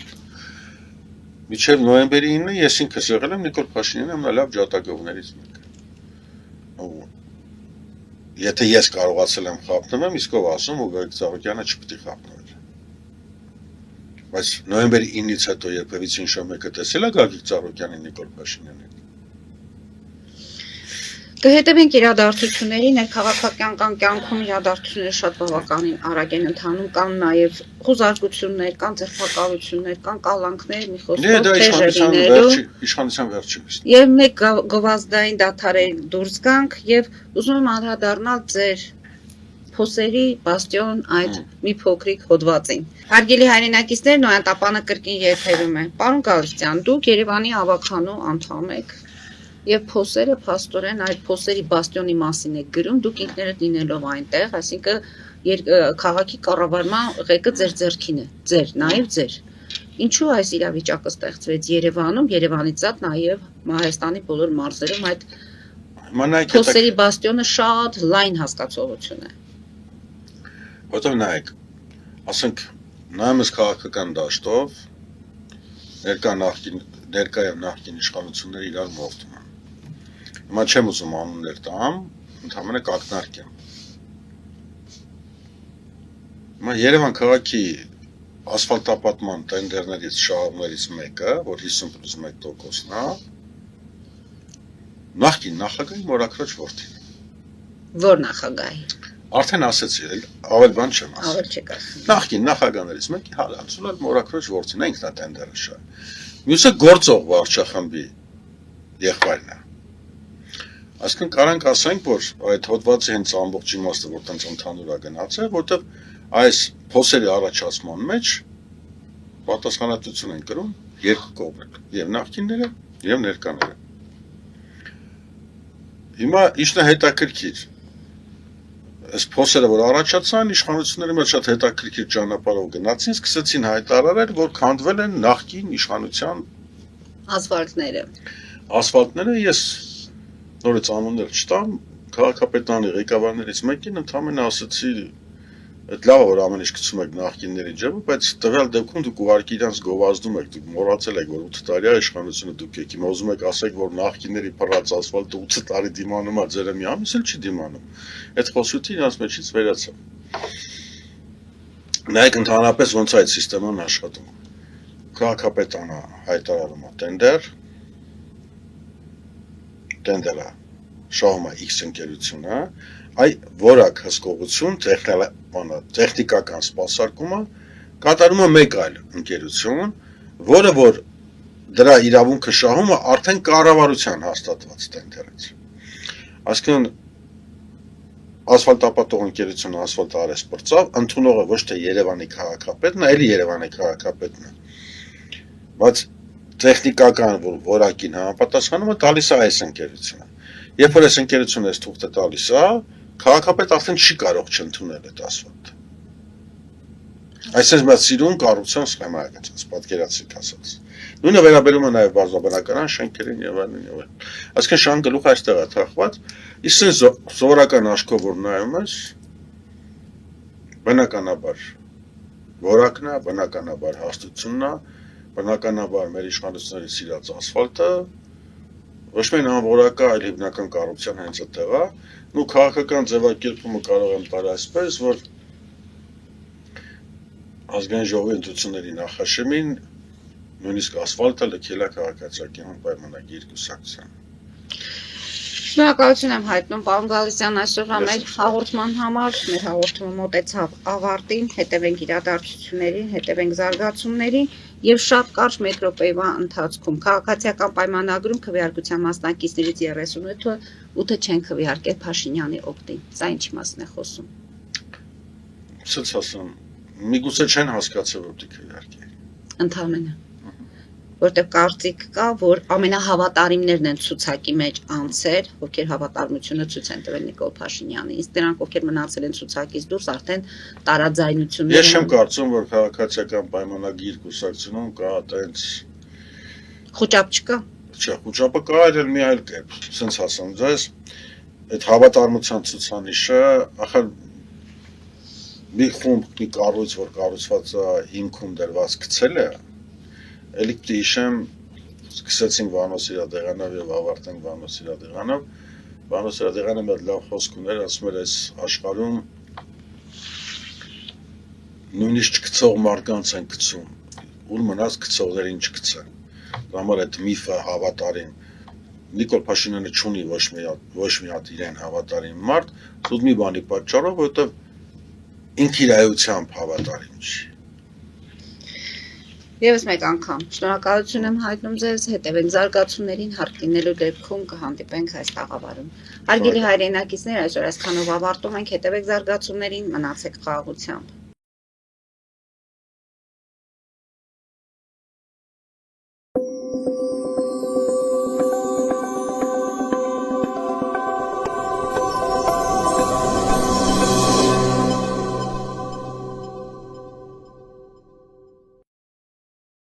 Միջև նոյեմբերի 9-ը ես ինքս եղել եմ Նիկոլ Փաշինյանի ամենալավ ջատագովներից մեկը։ Եթե ես կարողացել եմ խափնվել, իսկ ով ասում, որ Գագիկ Ծառուկյանը չպիտի խափնվեր։ Բայց նոյեմբերի 9-ից հետո երբևիցե ինչ-որ մեկը տեսել է Գագիկ Ծառուկյանին Նիկոլ Փաշինյանին։ Կհետևենք իրադարձությունների, ներքաղաքական կյանքում իրադարձությունները շատ բավականին արագ են ընթանում, կան նաև խուզարկություններ, կան ձերբակալություններ, կան կալանքներ, մի խոսքով իշխանության վերջին։ Եվ մեկ գովազդային դադարեր դուրս գանք եւ ուզում եմ անդրադառնալ ձեր փոսերի բաստիոն այդ մի փոքրիկ հոդվածին։ Հարգելի հայրենակիցներ, Նոյան Տապանը կրկին եթերում է։ Պարոն Գալստյան, դուք Երևանի ավականու անդամ եք եւ փոսերը փաստորեն այդ փոսերի բաստիոնի մասին եք գրում, դուք ինքներդ լինելով այնտեղ, այսինքն քաղաքի կառավարման ղեկը ձեր ձեռքին է, ձեր, նաեւ ձեր։ Ինչու այս իրավիճակը ստեղծվեց Երևանում, Երևանից զատ նաեւ Հայաստանի բոլոր մարզերում այդ փոսերի բաստիոնը շատ լայն հասկացողություն է։ Որտեղ նայեք, ասենք նայումս քաղաքական դաշտով ներկա եւ նախկին իշխանությունները իրար մորթում են։ Հիմա չեմ ուզում անուններ տամ, ընդհանրապես կակնարկեմ։ Հիմա Երևան քաղաքի ասֆալտապատման տենդերներից շահումներից մեկը, որ 50+1%-ն է, նախկին նախագահի Մորաքրոջ որդին։ Որ նախագահի։ Արդեն ասեցի, ավել բան չեմ ասել։ Ավել չեք ասել։ Նախկին նախագահներից մեկի Հարությունալ Մորաքրոջ որդին, ինքն է տենդերը շահ։ Մյուսը գործող վարչախմբի եղբայրն է։ Այսինքն կարանք ասենք, որ այդ հոդվածի հենց ամբողջ իմաստը, որ տենց ընդհանուր է գնացել, որտեղ այս փոսերի առաջացման մեջ պատասխանատվություն են կրում երկու կողմերը, եւ նախկինները, եւ ներկաները։ Հիմա ինչն է հետաքրքիր։ Այս փոսերը, որ առաջացան, իշխանությունների մեջ շատ հետաքրքիր ճանապարհով գնացին, սկսեցին հայտարարել, որ քանդվել են նախկին իշխանության ասֆալտները, ես նորից անուններ չտամ, քաղաքապետարանի ղեկավարներից մեկին ընդհանրապես ասացի, այդ լավ է, որ ամեն ինչ գցում եք նախկինների ջեբը, բայց տվյալ դեպքում դուք ուղարկի իրանց գովազդում եք, դուք մոռացել եք, որ 8 տարի է իշխանությունը դուք եք, հիմա ուզում եք ասեք, որ նախկինների փռած ասֆալտը 8 տարի դիմանում է, ձերը մի ամիս էլ չի դիմանում։ Այդ խոսությունը իրանց մեջից վերացավ։ Նայեք ընդհանրապես ոնց է այդ համակարգն աշխատում։ Քաղաքապետարանը հայտարարում է տենդերը շահում է X ընկերությունը, այ որակ հսկողություն, տեխնիկական սպասարկումը կատարում է մեկ այլ ընկերություն, որը որ դրա իրավունքը շահում է արդեն կառավարության հաստատված տենդերից։ Այսինքն ասֆալտապատող ընկերությունը ասֆալտ արես պրծավ, ընդունողը ոչ թե Երևանի քաղաքապետն է, էլի Երևանի քաղաքապետն է։ Բայց տեխնիկական որակին համապատասխանումը տալիս է այս ընկերությունը։ Երբ որ այս ընկերությունը այս թուղթը տալիս է, քաղաքապետը արդեն չի կարող չընդունել այդ ասֆալտը։ Այսպես բայց սիրուն կառուցության սխեմա է գծած, պատկերացրեք ասած։ Նույնը վերաբերում է նաև բարձրաբանական շենքերին եւ այլն եւ այլն։ Այսինքն շան գլուխը այստեղ է թաղված, իսկ սովորական աչքով որ նայում ես, բնականաբար որակն է, բնականաբար հաստությունն է, բնականաբար մեր իշխանությունների սիրած ասֆալտը ոչ միայն անորակ է, այլ հիմնական կառուցության հենց այդտեղ է։ Ու քաղաքական ձևակերպումը կարող եմ տալ այսպես, որ ազգային ժողովի ընտրությունների նախաշեմին նույնիսկ ասֆալտը լքել է քաղաքացիական պայմանագիր կուսակցության։ Շնորհակալություն եմ հայտնում, պարոն Գալստյան, այսօրվա մեր հաղորդման համար, մեր հաղորդումը մոտեցավ ավարտին, հետևենք իրադարձություններին, հետևենք զարգացումներին եւ շատ կարճ մեկ րոպեվա ընթացքում քաղաքացիական պայմանագրում քվեարկության մասնակիցներից 38-ը չեն քվեարկել Փաշինյանի օգտին։ Սա ինչի մասն է խոսում։ Ցած ասեմ, միգուցե չեն հասկացել, որ դուք քվեարկել։ Ընդհանրապես որտեղ կարծիք կա, որ ամենահավատարիմներն են ցուցակի մեջ անցել, ովքեր հավատարմությունը ցույց են տվել Նիկոլ Փաշինյանին, իսկ նրանք, ովքեր մնացել են ցուցակից դուրս, արդեն տարաձայնություններ։ Ես չեմ կարծում, որ քաղաքացիական պայմանագիր կուսակցությունում կա այդպես խոճապ չկա։ Չէ, խոճապը կարել էլ մի այլ կերպ, սենց ասեմ ձեզ, այդ հավատարմության ցուցանիշը, ախր մի խումբ մի կառույց, որ կառուցված է հիմքում դրված գցել է, էլի պիտի հիշեմ, սկսեցինք Վանո Սիրադեղանով եւ ավարտենք Վանո Սիրադեղանով, Վանո Սիրադեղանը մի լավ խոսք ուներ, ասում էր այս աշխարհում նույնիսկ չգցող մարդկանց են գցում, ուր մնաց գցողներին չգցեն։ Դա համար այդ միֆը հավատարիմ Նիկոլ Փաշինյանը չունի ոչ մի հատ իրեն հավատարիմ մարդ, սուտ մի բանի պատճառով, որովհետև ինքը իր այությամբ հավատարիմ չի։ Եվս մեկ անգամ շնորհակալություն եմ հայտնում ձեզ, հետևենք զարգացումներին, հարկ լինելու դեպքում կհանդիպենք այս տաղավարում։ Հարգելի հայրենակիցներ, այսօր այսքանով ավարտում ենք, հետևեք զարգացումներին, մնացեք խաղաղությամբ։